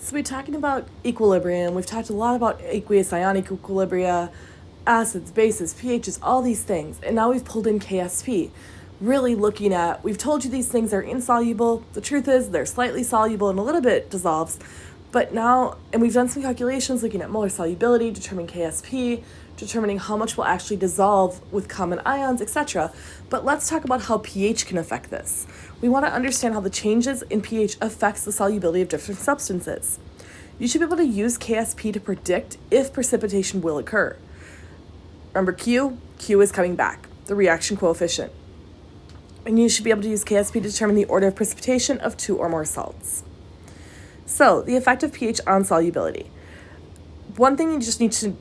So we're talking about equilibrium. We've talked a lot about aqueous ionic equilibria, acids, bases, pHs, all these things. And now we've pulled in KSP, really looking at, we've told you these things are insoluble. The truth is they're slightly soluble and a little bit dissolves. But now, and we've done some calculations looking at molar solubility, determining KSP, determining how much will actually dissolve with common ions, etc. But let's talk about how pH can affect this. We want to understand how the changes in pH affects the solubility of different substances. You should be able to use KSP to predict if precipitation will occur. Remember Q? Q is coming back, the reaction coefficient. And you should be able to use KSP to determine the order of precipitation of 2 or more salts. So, the effect of pH on solubility. One thing you just need to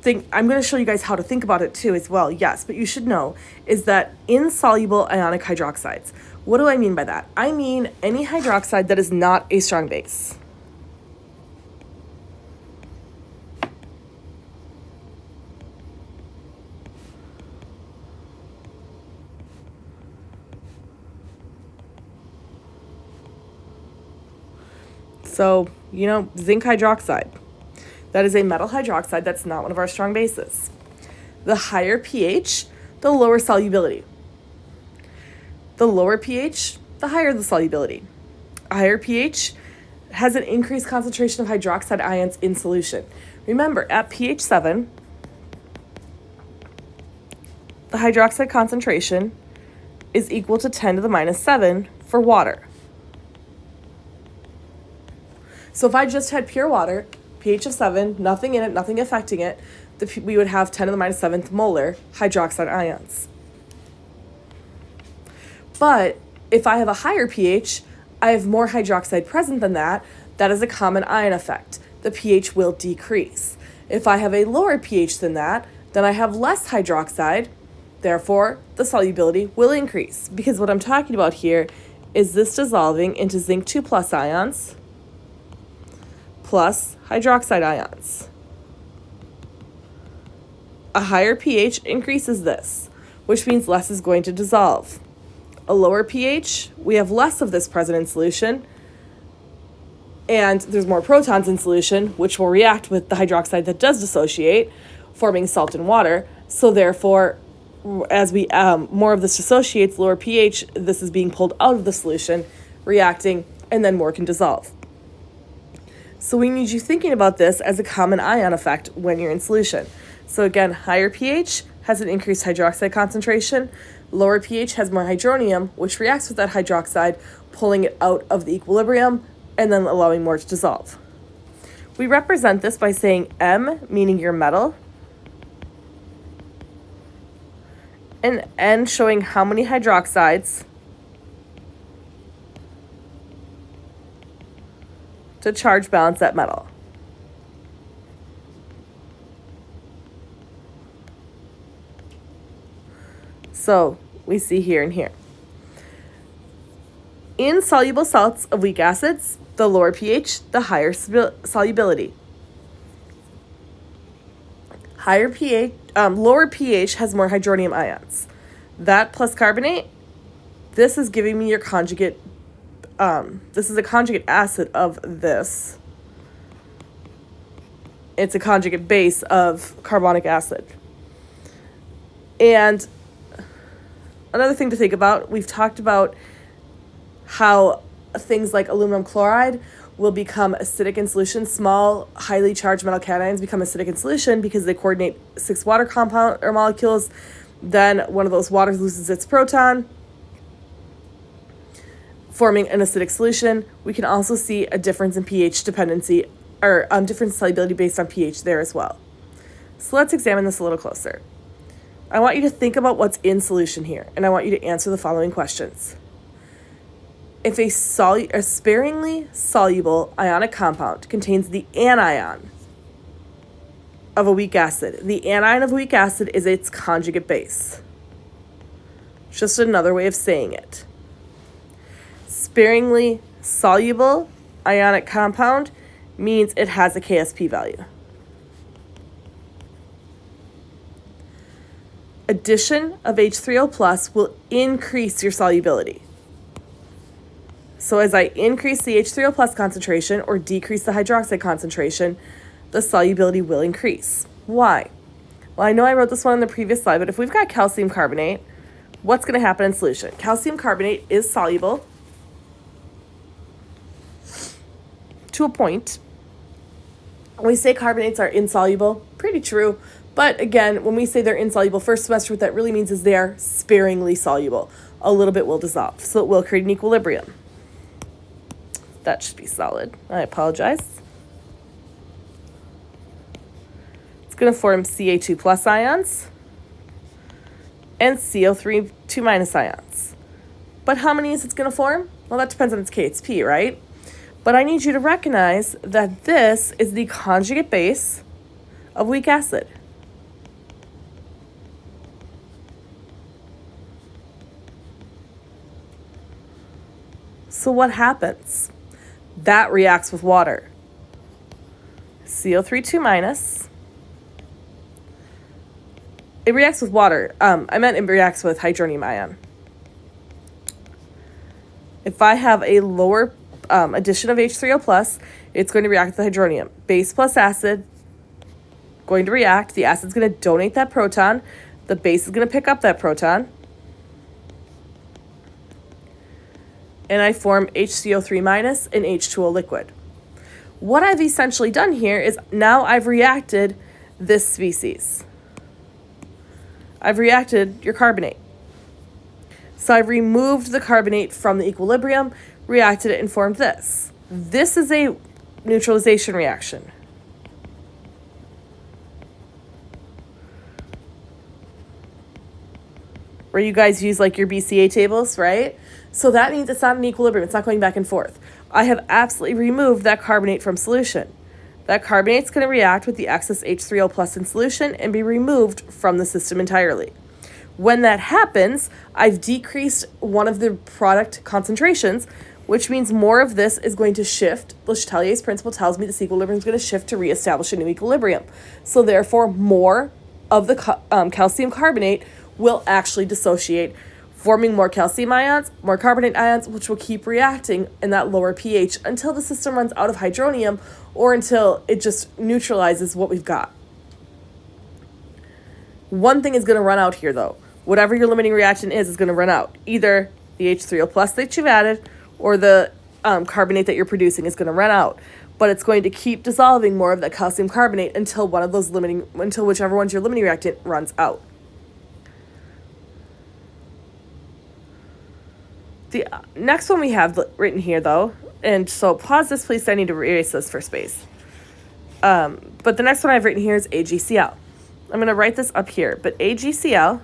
think, I'm going to show you guys how to think about it too as well, yes, but you should know is that insoluble ionic hydroxides. What do I mean by that? I mean any hydroxide that is not a strong base. So, zinc hydroxide. That is a metal hydroxide that's not one of our strong bases. The higher pH, the lower solubility. The lower pH, the higher the solubility. A higher pH has an increased concentration of hydroxide ions in solution. Remember, at pH 7, the hydroxide concentration is equal to 10 to the minus 7 for water. So if I just had pure water, pH of 7, nothing in it, nothing affecting it, we would have 10 to the minus 7th molar hydroxide ions. But if I have a higher pH, I have more hydroxide present than that. That is a common ion effect. The pH will decrease. If I have a lower pH than that, then I have less hydroxide. Therefore, the solubility will increase. Because what I'm talking about here is this dissolving into zinc 2 plus ions plus hydroxide ions. A higher pH increases this, which means less is going to dissolve. A lower pH, we have less of this present in solution, and there's more protons in solution, which will react with the hydroxide that does dissociate, forming salt and water. So therefore, as we more of this dissociates, lower pH, this is being pulled out of the solution, reacting, and then more can dissolve. So we need you thinking about this as a common ion effect when you're in solution. So again, higher pH has an increased hydroxide concentration. Lower pH has more hydronium, which reacts with that hydroxide, pulling it out of the equilibrium and then allowing more to dissolve. We represent this by saying M, meaning your metal, and N showing how many hydroxides to charge balance that metal. So we see here and here. In soluble salts of weak acids, the lower pH, the higher solubility. Lower pH has more hydronium ions. That plus carbonate, this is giving me your conjugate. This is a conjugate acid of this. It's a conjugate base of carbonic acid. And another thing to think about, we've talked about how things like aluminum chloride will become acidic in solution. Small, highly charged metal cations become acidic in solution because they coordinate 6 water compound or molecules. Then one of those waters loses its proton, forming an acidic solution. We can also see a difference in pH dependency, or different solubility based on pH there as well. So let's examine this a little closer. I want you to think about what's in solution here, and I want you to answer the following questions. If a sparingly soluble ionic compound contains the anion of a weak acid, the anion of a weak acid is its conjugate base. Just another way of saying it. Sparingly soluble ionic compound means it has a KSP value. Addition of H3O plus will increase your solubility. So as I increase the H3O plus concentration or decrease the hydroxide concentration, the solubility will increase. Why? Well, I know I wrote this one on the previous slide, but if we've got calcium carbonate, what's going to happen in solution? Calcium carbonate is soluble to a point. When we say carbonates are insoluble, pretty true. But again, when we say they're insoluble, first semester, what that really means is they are sparingly soluble. A little bit will dissolve, so it will create an equilibrium. That should be solid. I apologize. It's going to form Ca2 plus ions and CO3 2 minus ions. But how many is it going to form? Well, that depends on its KHP, right? But I need you to recognize that this is the conjugate base of weak acid. So what happens? That reacts with water. CO3 2 minus. It reacts with water. I meant it reacts with hydronium ion. If I have a lower addition of H3O plus, it's going to react with hydronium. Base plus acid, going to react. The acid's going to donate that proton. The base is going to pick up that proton. And I form HCO3 minus and H2O liquid. What I've essentially done here is now I've reacted this species. I've reacted your carbonate. So I've removed the carbonate from the equilibrium, reacted it, and formed this. This is a neutralization reaction. Where you guys use like your BCA tables, right? So that means it's not an equilibrium. It's not going back and forth. I have absolutely removed that carbonate from solution. That carbonate's going to react with the excess H3O plus in solution and be removed from the system entirely. When that happens, I've decreased one of the product concentrations, which means more of this is going to shift. Le Chatelier's principle tells me this equilibrium is going to shift to reestablish a new equilibrium. So therefore, more of the calcium carbonate will actually dissociate, forming more calcium ions, more carbonate ions, which will keep reacting in that lower pH until the system runs out of hydronium or until it just neutralizes what we've got. One thing is going to run out here, though. Whatever your limiting reaction is going to run out. Either the H3O plus that you've added or the carbonate that you're producing is going to run out. But it's going to keep dissolving more of that calcium carbonate until whichever one's your limiting reactant runs out. The next one we have written here, though, and so pause this, please. I need to erase this for space. But the next one I've written here is AgCl. I'm going to write this up here, but AgCl,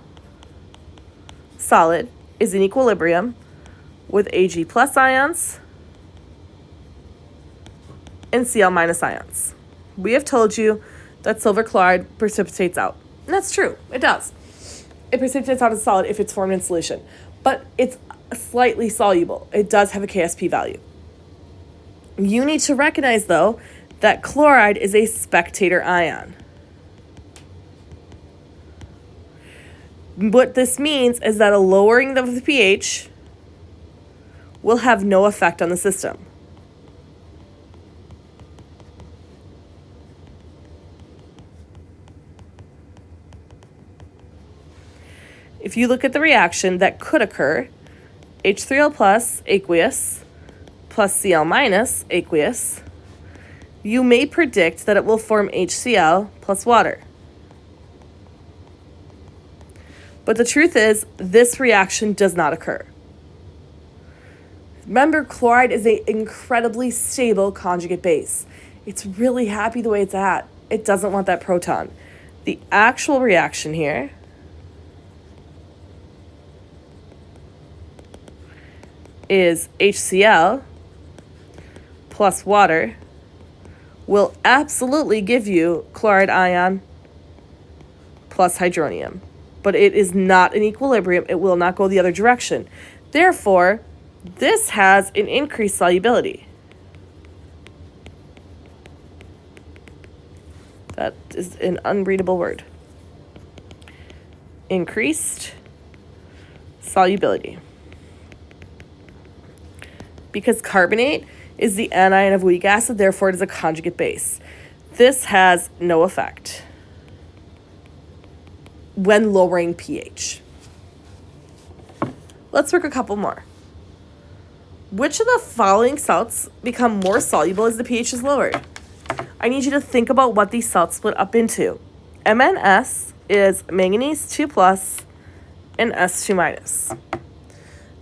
solid, is in equilibrium with Ag plus ions and Cl minus ions. We have told you that silver chloride precipitates out. And that's true. It does. It precipitates out as solid if it's formed in solution. But it's slightly soluble. It does have a KSP value. You need to recognize, though, that chloride is a spectator ion. What this means is that a lowering of the pH will have no effect on the system. If you look at the reaction that could occur, H3O plus aqueous plus Cl minus aqueous, you may predict that it will form HCl plus water. But the truth is, this reaction does not occur. Remember, chloride is an incredibly stable conjugate base. It's really happy the way it's at. It doesn't want that proton. The actual reaction here is HCl plus water will absolutely give you chloride ion plus hydronium. But it is not in equilibrium. It will not go the other direction. Therefore, this has an increased solubility. That is an unreadable word. Increased solubility. because carbonate is the anion of weak acid, therefore it is a conjugate base. This has no effect when lowering pH. Let's work a couple more. Which of the following salts become more soluble as the pH is lowered? I need you to think about what these salts split up into. MnS is manganese 2 plus and S2 minus.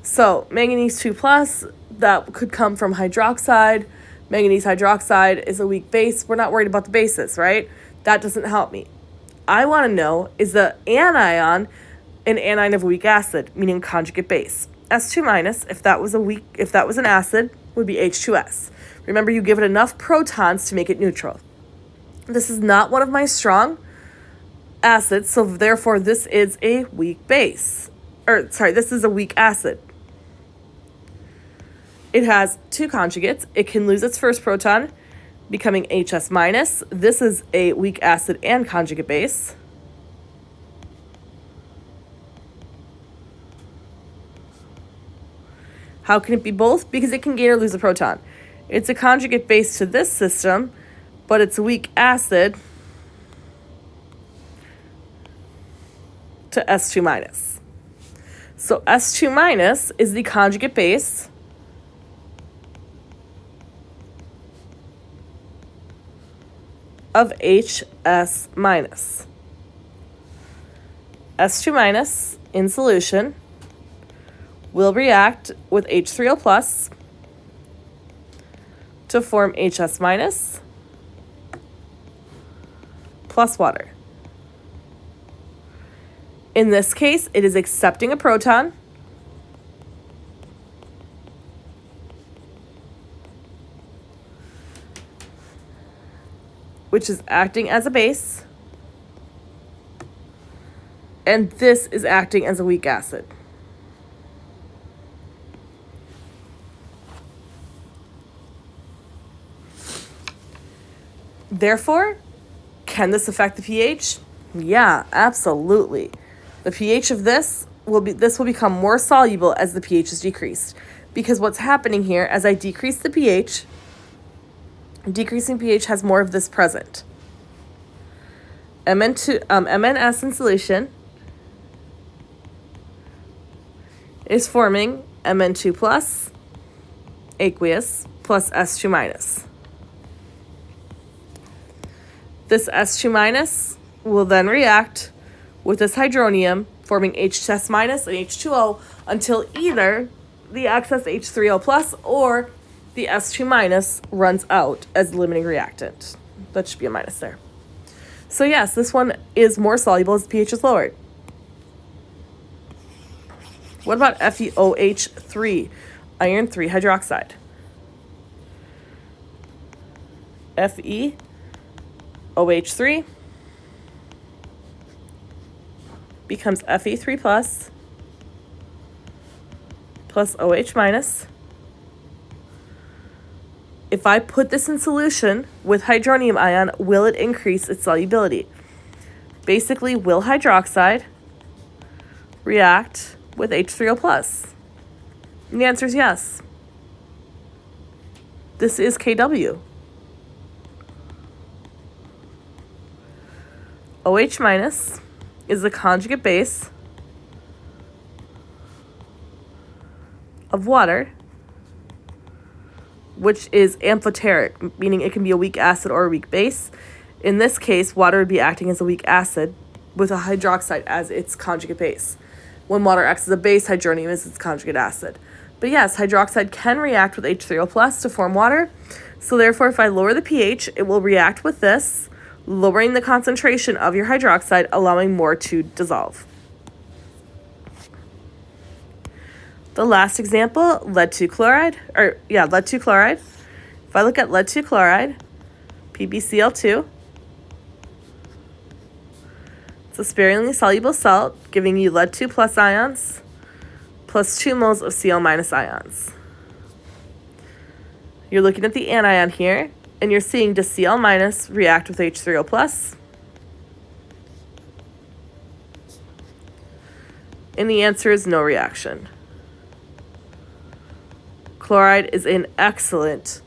So manganese 2 plus, that could come from hydroxide. Manganese hydroxide is a weak base. We're not worried about the bases, right? That doesn't help me. I want to know, is the anion an anion of a weak acid, meaning conjugate base? S2 minus, if that was an acid, would be H2S. Remember, you give it enough protons to make it neutral. This is not one of my strong acids, so therefore this is a weak base. This is a weak acid. It has two conjugates. It can lose its first proton, becoming HS minus. This is a weak acid and conjugate base. How can it be both? Because it can gain or lose a proton. It's a conjugate base to this system, but it's a weak acid to S2 minus. So S2 minus is the conjugate base of HS minus. S2 minus in solution will react with H3O plus to form HS minus plus water. In this case, it is accepting a proton which is acting as a base, and this is acting as a weak acid. Therefore, can this affect the pH? Yeah, absolutely. The pH of this will become more soluble as the pH is decreased. Because what's happening here, as I decrease the pH, decreasing pH has more of this present. MnS in solution is forming Mn2 plus aqueous plus S2 minus. This S2 minus will then react with this hydronium, forming HS minus and H2O until either the excess H3O plus or the S2 minus runs out as the limiting reactant. That should be a minus there. So yes, this one is more soluble as the pH is lowered. What about FeOH3, iron 3 hydroxide? FeOH3 becomes Fe3 plus OH minus. If I put this in solution with hydronium ion, will it increase its solubility? Basically, will hydroxide react with H3O plus? And the answer is yes. This is KW. OH minus is the conjugate base of water, which is amphoteric, meaning it can be a weak acid or a weak base. In this case, water would be acting as a weak acid with a hydroxide as its conjugate base. When water acts as a base, hydronium is its conjugate acid. But yes, hydroxide can react with H3O plus to form water. So therefore, if I lower the pH, it will react with this, lowering the concentration of your hydroxide, allowing more to dissolve. The last example, lead-2 chloride. Lead-2 chloride. If I look at lead-2 chloride, PbCl2, it's a sparingly soluble salt, giving you lead-2 plus ions, plus 2 moles of Cl minus ions. You're looking at the anion here, and you're seeing does Cl minus react with H3O plus? And the answer is no reaction. Chloride is an excellent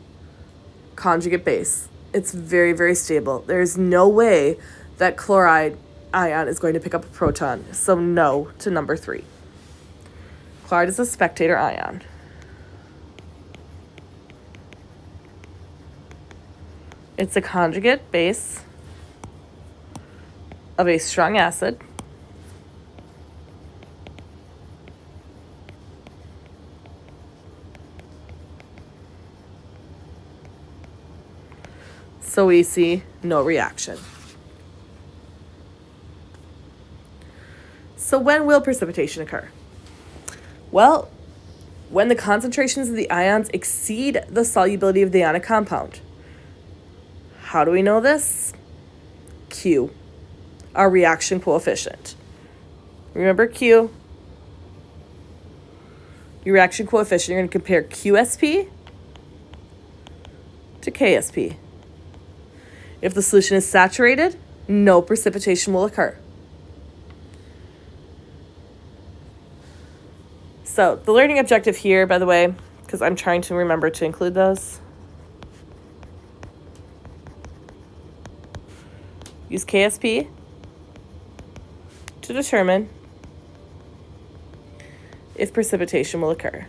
conjugate base. It's very, very stable. There's no way that chloride ion is going to pick up a proton. So no to number 3. Chloride is a spectator ion. It's a conjugate base of a strong acid. So we see no reaction. So when will precipitation occur? Well, when the concentrations of the ions exceed the solubility of the ionic compound. How do we know this? Q, our reaction coefficient. Remember Q? Your reaction coefficient, you're going to compare QSP to KSP. If the solution is saturated, no precipitation will occur. So the learning objective here, by the way, because I'm trying to remember to include those, use KSP to determine if precipitation will occur.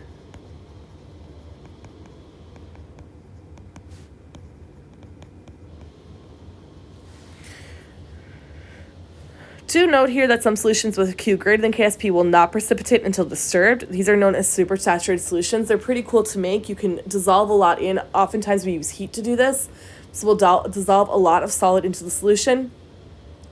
Do note here that some solutions with Q greater than KSP will not precipitate until disturbed. These are known as supersaturated solutions. They're pretty cool to make. You can dissolve a lot in. Oftentimes we use heat to do this. So we'll dissolve a lot of solid into the solution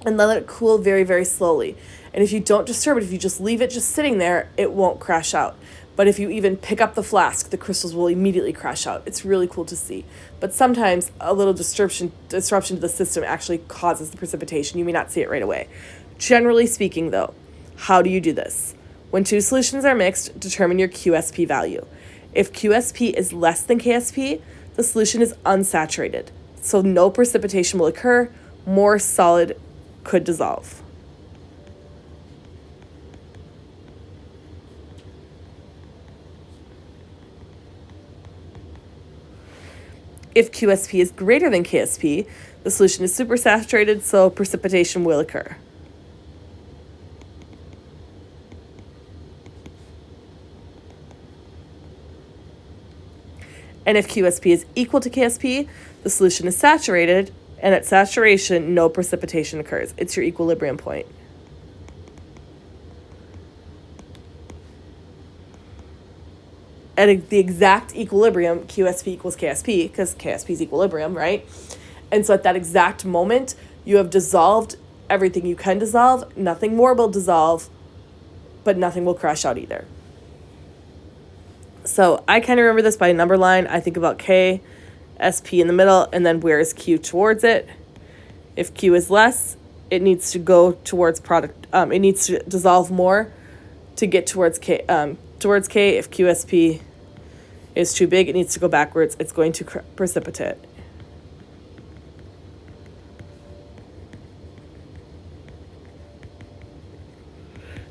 and let it cool very, very slowly. And if you don't disturb it, if you just leave it just sitting there, it won't crash out. But if you even pick up the flask, the crystals will immediately crash out. It's really cool to see. But sometimes a little disruption to the system actually causes the precipitation. You may not see it right away. Generally speaking, though, how do you do this? When two solutions are mixed, determine your QSP value. If QSP is less than KSP, the solution is unsaturated. So no precipitation will occur. More solid could dissolve. If QSP is greater than KSP, the solution is supersaturated, so precipitation will occur. And if QSP is equal to KSP, the solution is saturated, and at saturation, no precipitation occurs. It's your equilibrium point. At the exact equilibrium, QSP equals KSP, because KSP is equilibrium, right? And so at that exact moment, you have dissolved everything you can dissolve. Nothing more will dissolve, but nothing will crash out either. So I kind of remember this by a number line. I think about K, SP in the middle, and then where is Q towards it. If Q is less, it needs to go towards product. It needs to dissolve more to get towards K. If QSP is too big, it needs to go backwards. It's going to precipitate.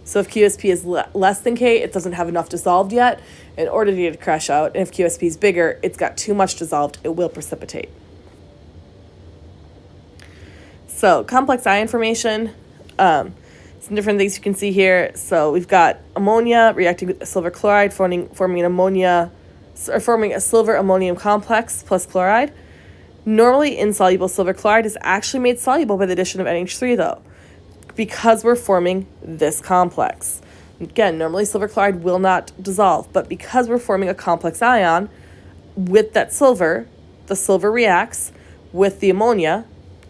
So if QSP is less than K, it doesn't have enough dissolved yet in order to get it to crash out. And if QSP is bigger, it's got too much dissolved, it will precipitate. So complex ion formation, some different things you can see here. So we've got ammonia reacting with silver chloride, forming an ammonia, or forming a silver ammonium complex plus chloride. Normally insoluble silver chloride is actually made soluble by the addition of NH3 though, because we're forming this complex. Again, normally silver chloride will not dissolve, but because we're forming a complex ion with that silver, the silver reacts with the ammonia,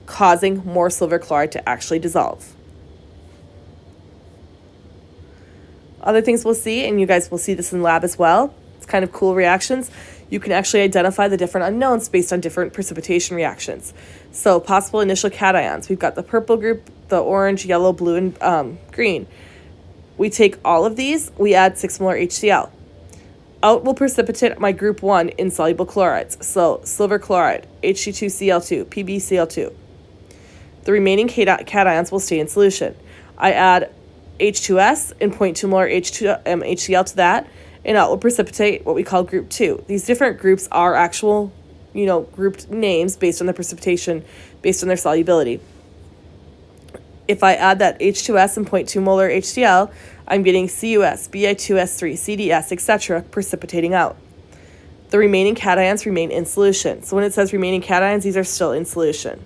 causing more silver chloride to actually dissolve. Other things we'll see, and you guys will see this in lab as well, it's kind of cool reactions. You can actually identify the different unknowns based on different precipitation reactions. So possible initial cations. We've got the purple group, the orange, yellow, blue, and green. We take all of these, we add 6 molar HCl. Out will precipitate my group 1 insoluble chlorides. So silver chloride, Hg2Cl2, PbCl2. The remaining cations will stay in solution. I add H2S and 0.2 molar HCl to that, and out will precipitate what we call group 2. These different groups are actual, grouped names based on the precipitation, based on their solubility. If I add that H2S and 0.2 molar HCl, I'm getting CuS, Bi2S3, CDS, etc. precipitating out. The remaining cations remain in solution. So when it says remaining cations, these are still in solution.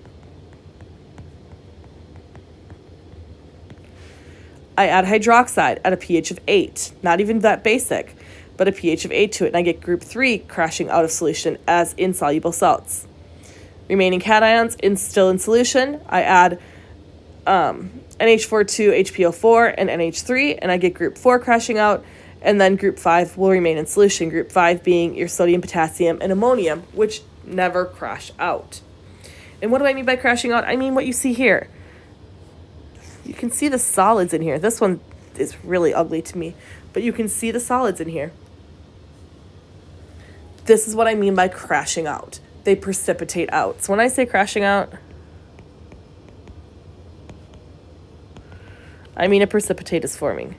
I add hydroxide at a pH of 8, not even that basic, but a pH of 8 to it, and I get group 3 crashing out of solution as insoluble salts. Remaining cations still in solution, I add NH42, HPO4, and NH3, and I get group 4 crashing out, and then group 5 will remain in solution, group 5 being your sodium, potassium, and ammonium, which never crash out. And what do I mean by crashing out? I mean what you see here. You can see the solids in here. This one is really ugly to me, but you can see the solids in here. This is what I mean by crashing out. They precipitate out. So when I say crashing out, I mean a precipitate is forming.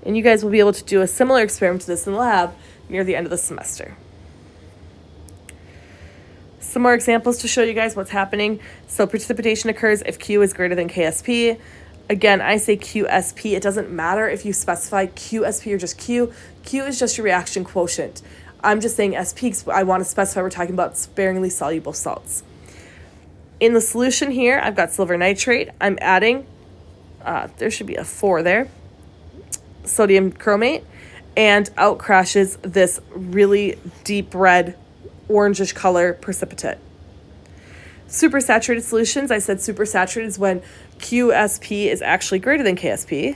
And you guys will be able to do a similar experiment to this in the lab near the end of the semester. Some more examples to show you guys what's happening. So precipitation occurs if Q is greater than KSP. Again, I say QSP. It doesn't matter if you specify QSP or just Q. Q is just your reaction quotient. I'm just saying SP because I want to specify we're talking about sparingly soluble salts. In the solution here, I've got silver nitrate. I'm adding, there should be a 4 there, sodium chromate, and out crashes this really deep red, orangish color precipitate. Supersaturated solutions, I said supersaturated is when QSP is actually greater than KSP,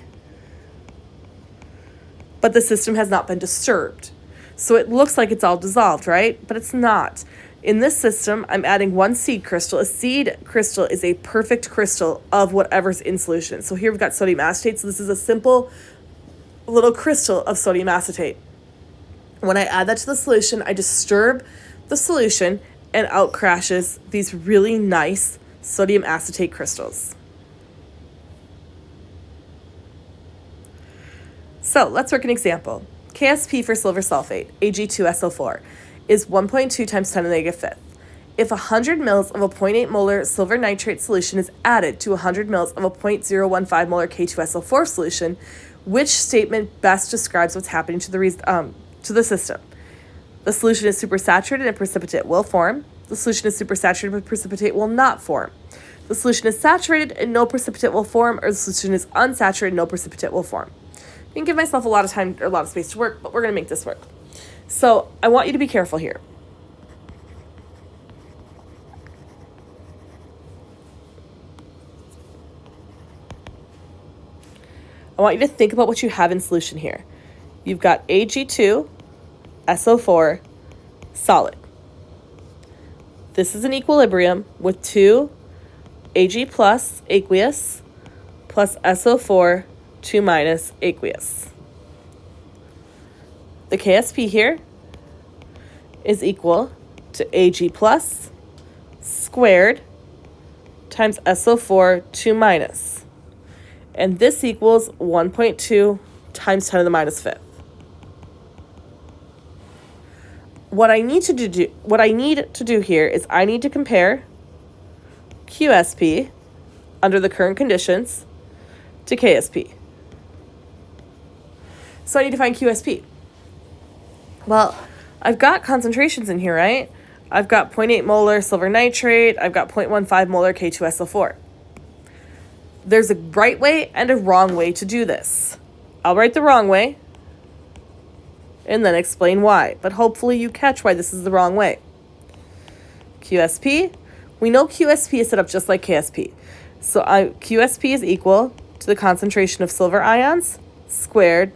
but the system has not been disturbed. So it looks like it's all dissolved, right? But it's not. In this system, I'm adding 1 seed crystal. A seed crystal is a perfect crystal of whatever's in solution. So here we've got sodium acetate. So this is a simple little crystal of sodium acetate. When I add that to the solution, I disturb the solution and out crashes these really nice sodium acetate crystals. So let's work an example. KSP for silver sulfate, Ag2SO4, is 1.2 times 10 to the negative fifth. If 100 mils of a 0.8 molar silver nitrate solution is added to 100 mils of a 0.015 molar K2SO4 solution, which statement best describes what's happening to the system? The solution is supersaturated and precipitate will form. The solution is supersaturated but precipitate will not form. The solution is saturated and no precipitate will form, or the solution is unsaturated and no precipitate will form. I can give myself a lot of time or a lot of space to work, but we're going to make this work. So I want you to be careful here. I want you to think about what you have in solution here. You've got Ag2, SO4, solid. This is an equilibrium with 2 Ag plus aqueous plus SO4, 2 minus aqueous. The KSP here is equal to Ag plus squared times SO4, 2 minus. And this equals 1.2 times 10 to the minus fifth. What I need to do here is I need to compare QSP under the current conditions to KSP. So I need to find QSP. Well, I've got concentrations in here, right? I've got 0.8 molar silver nitrate. I've got 0.15 molar K2SO4. There's a right way and a wrong way to do this. I'll write the wrong way and then explain why. But hopefully you catch why this is the wrong way. QSP. We know QSP is set up just like KSP. So QSP is equal to the concentration of silver ions squared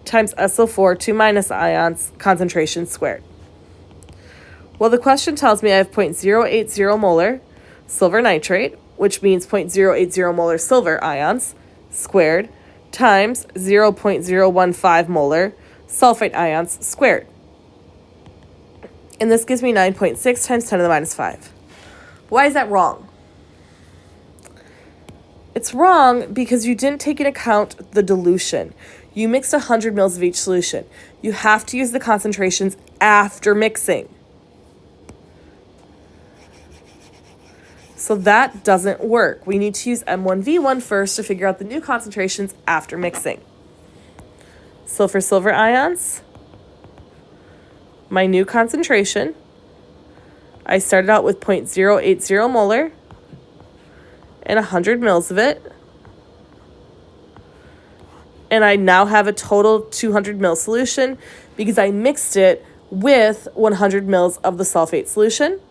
times SO4, 2 minus ions, concentration squared. Well, the question tells me I have 0.080 molar silver nitrate, which means 0.080 molar silver ions, squared, times 0.015 molar sulfate ions, squared. And this gives me 9.6 times 10 to the minus 5. Why is that wrong? it's wrong because you didn't take into account the dilution. You mixed 100 mils of each solution. You have to use the concentrations after mixing. So that doesn't work. We need to use M1V1 first to figure out the new concentrations after mixing. So for silver ions, my new concentration, I started out with 0.080 molar and 100 mils of it. And I now have a total 200 ml solution because I mixed it with 100 mils of the sulfate solution.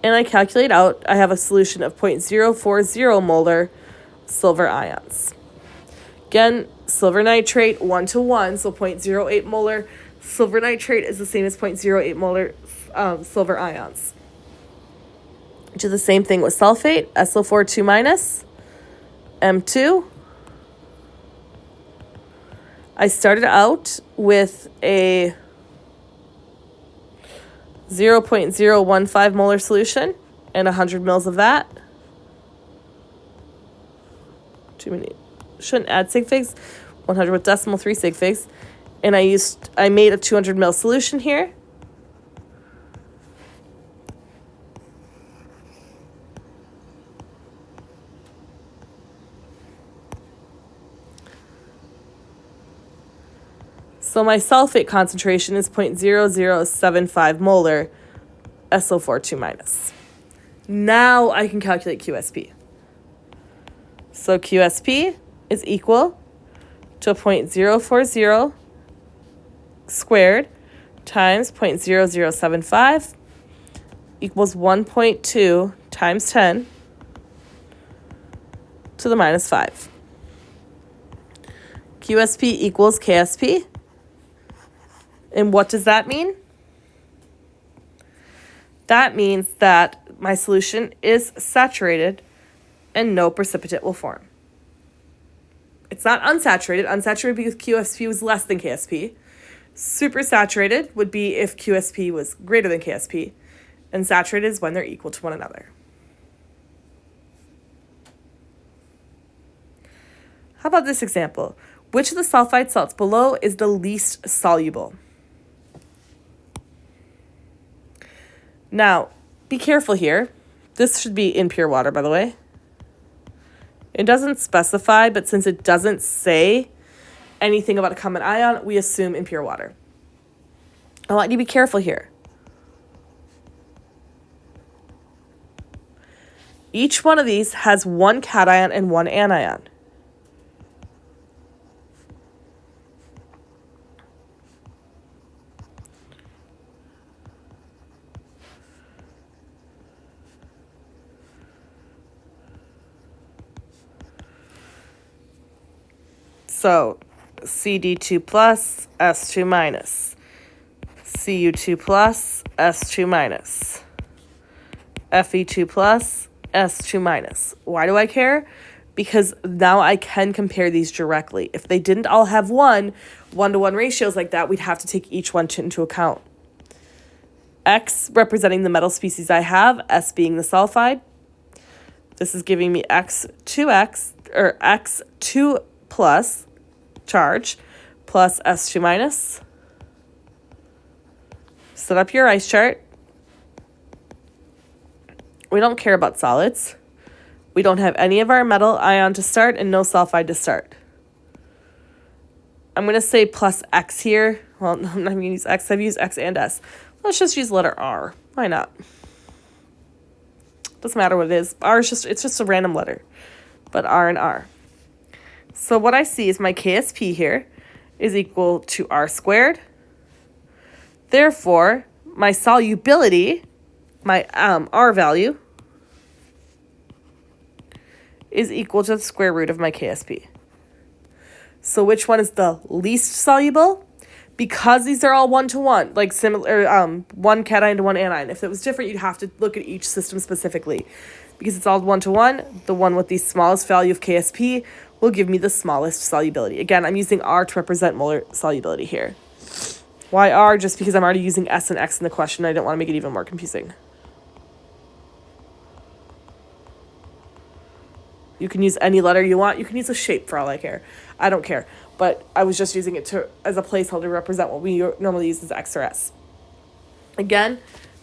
And I calculate out, I have a solution of 0.040 molar silver ions. Again, silver nitrate 1:1, so 0.08 molar silver nitrate is the same as 0.08 molar silver ions. Do the same thing with sulfate, SO4 2 minus, M2. I started out with a 0.015 molar solution and 100 mils of that. Too many. Shouldn't add sig figs. 100 with decimal, 3 sig figs. And I made a 200 ml solution here. So my sulfate concentration is 0.0075 molar SO4 2 minus. Now I can calculate QSP. So QSP is equal to 0.040 squared times 0.0075 equals 1.2 times 10 to the minus 5. QSP equals KSP. And what does that mean? That means that my solution is saturated and no precipitate will form. It's not unsaturated. Unsaturated because QSP was less than KSP. Supersaturated would be if QSP was greater than KSP. And saturated is when they're equal to one another. How about this example? Which of the sulfide salts below is the least soluble? Now, be careful here. This should be in pure water, by the way. It doesn't specify, but since it doesn't say anything about a common ion, we assume in pure water. I want you to be careful here. Each one of these has one cation and one anion. So CD2 plus, S2 minus, Cu2 plus, S2 minus, Fe2 plus, S2 minus. Why do I care? Because now I can compare these directly. If they didn't all have one-to-one ratios like that, we'd have to take each one into account. X representing the metal species I have, S being the sulfide. This is giving me X2X, or X2 plus charge plus S2 minus. Set up your ice chart. We don't care about solids. We don't have any of our metal ion to start and no sulfide to start. I'm going to say plus X here. Well, I'm not going to use X. I've used X and S. Let's just use letter R. Why not? Doesn't matter what it is. R is it's just a random letter. But R and R. So what I see is my KSP here is equal to R squared. Therefore, my solubility, my R value, is equal to the square root of my KSP. So which one is the least soluble? Because these are all one-to-one, like similar, one cation to one anion. If it was different, you'd have to look at each system specifically. Because it's all one-to-one, the one with the smallest value of KSP will give me the smallest solubility. Again, I'm using R to represent molar solubility here. Why R? Just because I'm already using S and X in the question. I don't want to make it even more confusing. You can use any letter you want. You can use a shape for all I care. I don't care. But I was just using it as a placeholder to represent what we normally use as X or S. Again,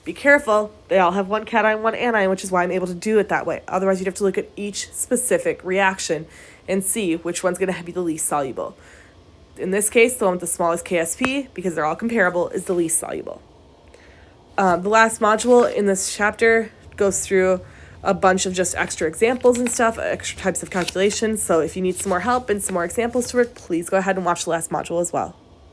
be careful. They all have one cation, one anion, which is why I'm able to do it that way. Otherwise, you'd have to look at each specific reaction and see which one's going to be the least soluble. In this case, the one with the smallest KSP, because they're all comparable, is the least soluble. The last module in this chapter goes through a bunch of just extra examples and stuff, extra types of calculations. So if you need some more help and some more examples to work, please go ahead and watch the last module as well.